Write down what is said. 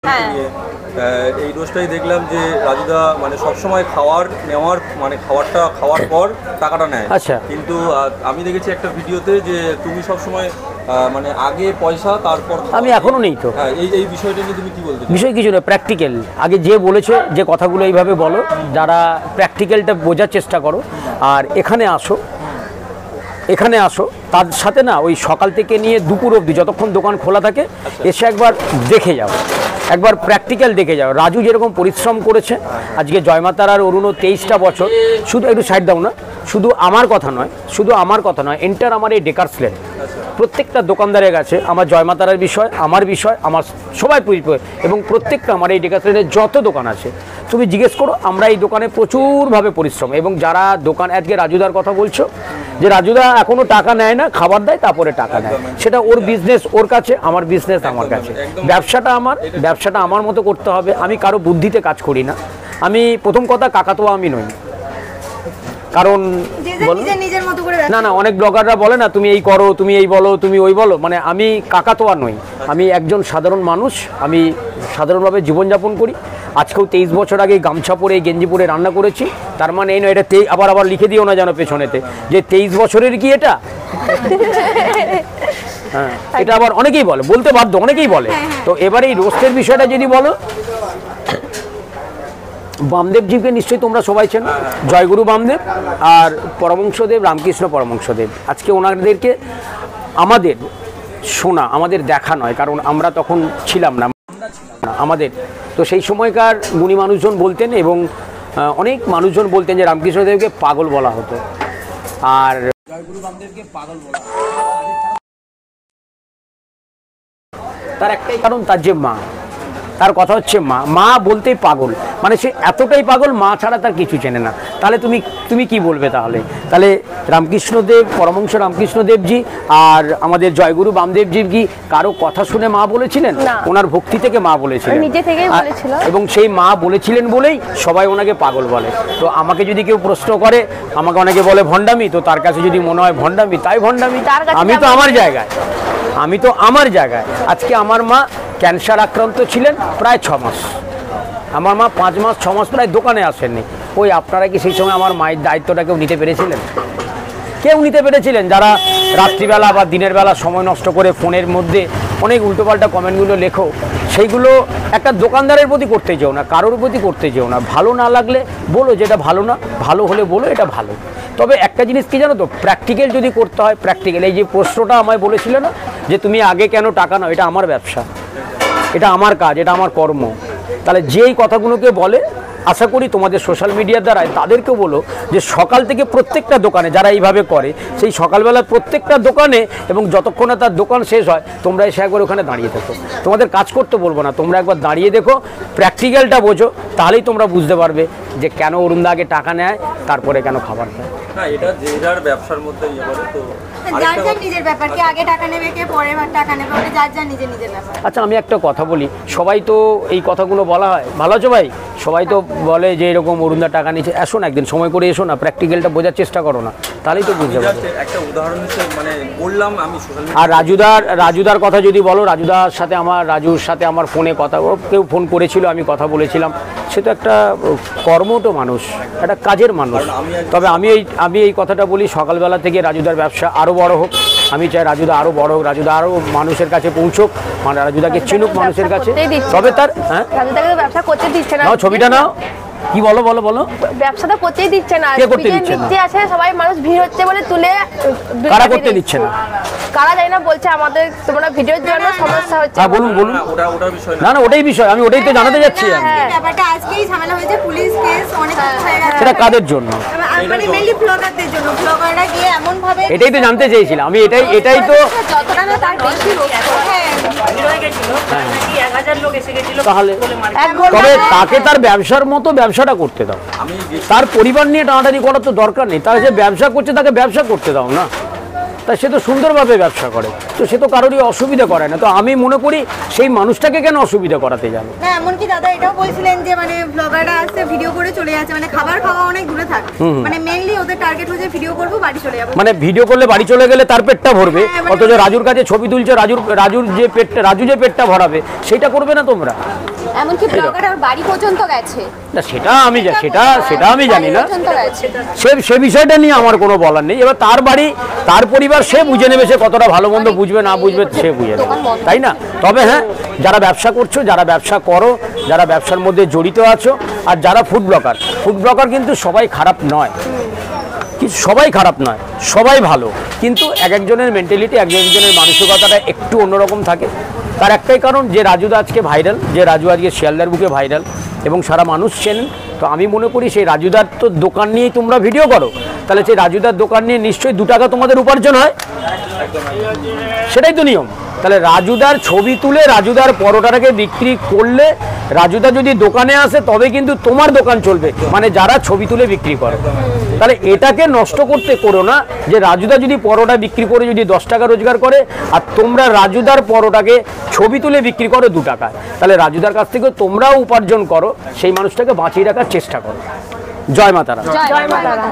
কিন্তু নিয়ে এই রোজটাই দেখলাম যে রাজুদা মানে সবসময় নেওয়ার মানে খাবারটা খাওয়ার পর টাকাটা নেয়। আচ্ছা, কিন্তু আমি দেখেছি একটা ভিডিওতে যে তুমি সবসময় মানে আগে পয়সা তারপর। আমি এখনো নেই তো। এই বিষয়টা নিয়ে তুমি কি বলতে? বিষয় কিছু না, প্র্যাকটিক্যাল। আগে যে বলেছে যে কথাগুলো এইভাবে বলো, যারা প্র্যাকটিক্যালটা বোঝার চেষ্টা করো আর এখানে আসো তার সাথে না ওই সকাল থেকে নিয়ে দুপুর অবধি যতক্ষণ দোকান খোলা থাকে এসে একবার দেখে যাও, একবার প্র্যাকটিক্যাল দেখে যাও। রাজু যেরকম পরিশ্রম করেছে, আজকে জয়মাতার আর অরুণও 23টা বছর, শুধু একটু সাইড দাও না, শুধু আমার কথা নয়, এন্টার আমার এই ডেকার্স লেন প্রত্যেকটা দোকানদারের কাছে আমার জয়মাতার বিষয়, আমার সবাই এবং প্রত্যেকটা আমার এই ডেকার্স লেনের যত দোকান আছে তুমি জিজ্ঞেস করো, আমরা এই দোকানে প্রচুরভাবে পরিশ্রম। এবং যারা দোকান আজকে রাজুদার কথা বলছো যে রাজুদা এখনো টাকা নেয় না, খাবার দেয় তারপরে টাকা নেয়, সেটা ওর বিজনেস ওর কাছে, আমার বিজনেস আমার কাছে। ব্যবসাটা আমার মতো করতে হবে। আমি কারো বুদ্ধিতে কাজ করি না। আমি প্রথম কথা কাকাতোয়া আমি নই, কারণ না অনেক ব্লগাররা বলে না তুমি এই করো, তুমি এই বলো, তুমি ওই বলো, মানে আমি কাকাতোয়া নই। আমি একজন সাধারণ মানুষ, আমি সাধারণভাবে জীবনযাপন করি। আজকেও 23 বছর আগে গামছা পরে গেঞ্জি পরে রান্না করেছি, তার মানে এই নয় এটা আবার লিখে দিও না যেন পেছনেতে যে 23 বছরের কি এটা। হ্যাঁ, এটা আবার অনেকেই বলে, বলতে বাধ্য, অনেকেই বলে। তো এবার এই রোস্টের বিষয়টা যদি বলো, বামদেবজিকে নিশ্চয়ই তোমরা সবাই চেন, জয়গুরু বামদেব আর পরমহংসদেব রামকৃষ্ণ পরমহংসদেব। আজকে ওনাদেরকে আমাদের শোনা, আমাদের দেখা নয়, কারণ আমরা তখন ছিলাম না আমাদের। তো সেই সময়কার গুণী মানুষজন বলতেন এবং অনেক মানুষজন বলতেন যে রামকৃষ্ণদেবকে পাগল বলা হতো আর জয়গুরু বামদেবকে পাগল বলা হতো। তার একটাই কারণ, তার যে মা, তার কথা হচ্ছে মা বলতেই পাগল, মানে সে এতটাই পাগল, মা ছাড়া তার কিছু চেনে না। তাহলে তুমি কি বলবে? তাহলে রামকৃষ্ণদেব, পরমহংস রামকৃষ্ণদেবজি আর আমাদের জয়গুরু বামদেবজি কি কারো কথা শুনে মা বলেছিলেন? ওনার ভক্তি থেকে মা বলেছিলেন, নিজে থেকেই বলেছিল। এবং সেই মা বলেছিলেন বলেই সবাই ওনাকে পাগল বলে। তো আমাকে যদি কেউ প্রশ্ন করে, আমাকে অনেকে বলে ভণ্ডামি, তো তার কাছে যদি মনে হয় ভণ্ডামি, তাই ভণ্ডামি। আমি তো আমার জায়গায় আজকে আমার মা ক্যান্সার আক্রান্ত ছিলেন প্রায় 6 মাস। আমার মা 5 মাস 6 মাস প্রায় দোকানে আসেননি। আপনারা কি সেই সময় আমার মায়ের দায়িত্বটা কেউ নিতে পেরেছিলেন? যারা রাত্রিবেলা বা দিনের বেলা সময় নষ্ট করে ফোনের মধ্যে অনেক উল্টোপাল্টা কমেন্টগুলো লেখো, সেইগুলো একটা দোকানদারের প্রতি করতে যেও না, কারোর প্রতি করতে যেও না। ভালো না লাগলে বলো যেটা ভালো না, ভালো হলে বলো এটা ভালো। তবে একটা জিনিস কি জানো তো, প্র্যাকটিক্যাল যদি করতে হয়, প্র্যাকটিক্যাল। এই যে প্রশ্নটা আমায় বলেছিল না যে তুমি আগে কেন টাকা নাও, এটা আমার ব্যবসা, এটা আমার কাজ, এটা আমার কর্ম। তাহলে যেই কথাগুলোকে বলে, আশা করি তোমাদের সোশ্যাল মিডিয়ার দ্বারাই তাদেরকেও বলো যে সকাল থেকে প্রত্যেকটা দোকানে যারা এইভাবে করে, সেই সকালবেলা প্রত্যেকটা দোকানে এবং যতক্ষণ না তার দোকান শেষ হয় তোমরা এসে একবার ওখানে দাঁড়িয়ে দেখো। তোমাদের কাজ করতে বলবো না, তোমরা একবার দাঁড়িয়ে দেখো, প্র্যাকটিক্যালটা বোঝো, তাহলেই তোমরা বুঝতে পারবে যে কেন অরুণদা আগে টাকা নেয় তারপরে কেন খাবার দেয়। না, এটা যে যার ব্যবসার মধ্যে তো নিজের ব্যাপার, কি আগে টাকা নেবে কে পরে টাকা নেবে, ওটা যার নিজের ব্যাপার। আচ্ছা, আমি একটা কথা বলি, সবাই তো এই কথাগুলো বলা হয়, ভালো আছো ভাই, সবাই তো বলে যে এরকম অরুণদা টাকা নিচ্ছে। এসো না একদিন সময় করে, এসো না, প্র্যাকটিক্যালটা বোঝার চেষ্টা করো না, তাহলেই তো বুঝতে পারবে। একটা উদাহরণ হিসেবে মানে বললাম আমি। আর রাজুদার কথা যদি বলো, রাজুর সাথে আমার ফোনে কথা, কেউ ফোন করেছিল, আমি কথা বলেছিলাম। সে তো একটা কর্মঠ মানুষ, একটা কাজের মানুষ। তবে আমি এই কথাটা বলি, সকালবেলা থেকে রাজুদার ব্যবসা আরও বড় হোক। আমি চাই রাজুদা আরও বড় হোক, রাজুদা আরও মানুষের কাছে পৌঁছুক, মানে রাজুদাকে চিনুক মানুষের কাছে। তবে তার ব্যবসা করতে দিচ্ছে না, ছবিটা নাও। কি বলো? ব্যবসা তো করতেই দিচ্ছে না, কে করতে দিচ্ছে না? আছে সবাই, মানুষ ভিড় হচ্ছে বলে তুলে, কারা করতে দিচ্ছে না? কারা জানি না, বলছে আমাদের তোমরা ভিডিওর জন্য সমস্যা হচ্ছে। হ্যাঁ, বলুন। ওটার বিষয় না, ওটাই বিষয়, আমি ওটাই তো জানাতে যাচ্ছি। ব্যাপারটা আজকেই ঝামেলা হয়েছে, পুলিশ কেস অনেক হয়ে গেছে। সেটা কাদের জন্য? মানে মেইনলি ব্লগারদের জন্য। ব্লগাররা গিয়ে এমন ভাবে, এটাই তো জানতে চেয়েছিলাম আমি, এটাই তো যতটা না তার বেশি লোক তাহলে। তবে তাকে তার ব্যবসার মতো ব্যবসাটা করতে দাও, তার পরিবার নিয়ে টানাটানি করার তো দরকার নেই। তার যে ব্যবসা করছে তাকে ব্যবসা করতে দাও না, তা সে তো সুন্দরভাবে ব্যবসা করে। তো সে তো কারোরই অসুবিধা করে না, তো আমি মনে করি সেই মানুষটাকে কেন অসুবিধা করাতে যাবে। না এমনকি দাদা এটাও বলছিলেন যে মানে ব্লগাররা আসছে ভিডিও করে চলে যাচ্ছে, মানে খাবার খাওয়া অনেক দূরে থাকে, মানে মেইনলি ওদের টার্গেট হচ্ছে ভিডিও করবো বাড়ি চলে যাবো। মানে ভিডিও করলে বাড়ি চলে গেলে তার পেটটা ভরবে, হ্যাঁ, মানে- অথচ রাজুর কাছে ছবি তুলছে, রাজু যে পেটটা ভরাবে সেটা করবে না তোমরা। এমনকি ব্লগার আর বাড়ি পর্যন্ত গেছে। না সেটা আমি জানি না, পর্যন্ত গেছে। সে বিষয়টা নিয়ে আমার কোনো বলার নেই। এবার তার বাড়ি তার পরিবার সে বুঝে নেবে, সে কতটা ভালো মন্দ বুঝবে না বুঝবে সে বুঝে নেবে, তাই না? তবে হ্যাঁ, যারা ব্যবসা করছো, যারা ব্যবসা করো, যারা ব্যবসার মধ্যে জড়িত আছো, আর যারা ফুড ব্লগার কিন্তু সবাই খারাপ নয়, সবাই খারাপ নয়, সবাই ভালো, কিন্তু এক একজনের মেন্টালিটি, একজনের মানসিকতাটা একটু অন্যরকম থাকে। তার একটাই কারণ যে রাজুদা আজকে ভাইরাল, যে রাজু আজকে শিয়ালদার বুকে ভাইরাল এবং সারা মানুষ চেনেন। তো আমি মনে করি সেই রাজুদার তো দোকান নিয়েই তোমরা ভিডিও করো, তাহলে সেই রাজুদার দোকান নিয়ে নিশ্চয়ই 2 টাকা তোমাদের উপার্জন হয়, সেটাই তো নিয়ম। তাহলে রাজুদার ছবি তুলে রাজুদার পরোটাটাকে বিক্রি করলে, রাজুদা যদি দোকানে আসে তবে কিন্তু তোমার দোকান চলবে, মানে যারা ছবি তুলে বিক্রি করে। তাহলে এটাকে নষ্ট করো না, যে রাজুদা যদি পরোটা বিক্রি করে যদি 10 টাকা রোজগার করে আর তোমরা রাজুদার পরোটাকে ছবি তুলে বিক্রি করো 2 টাকায়, তাহলে রাজুদার কাছ থেকে তোমরাও উপার্জন করো, সেই মানুষটাকে বাঁচিয়ে রাখার চেষ্টা করো। জয় মা তারা। জয় মা তারা।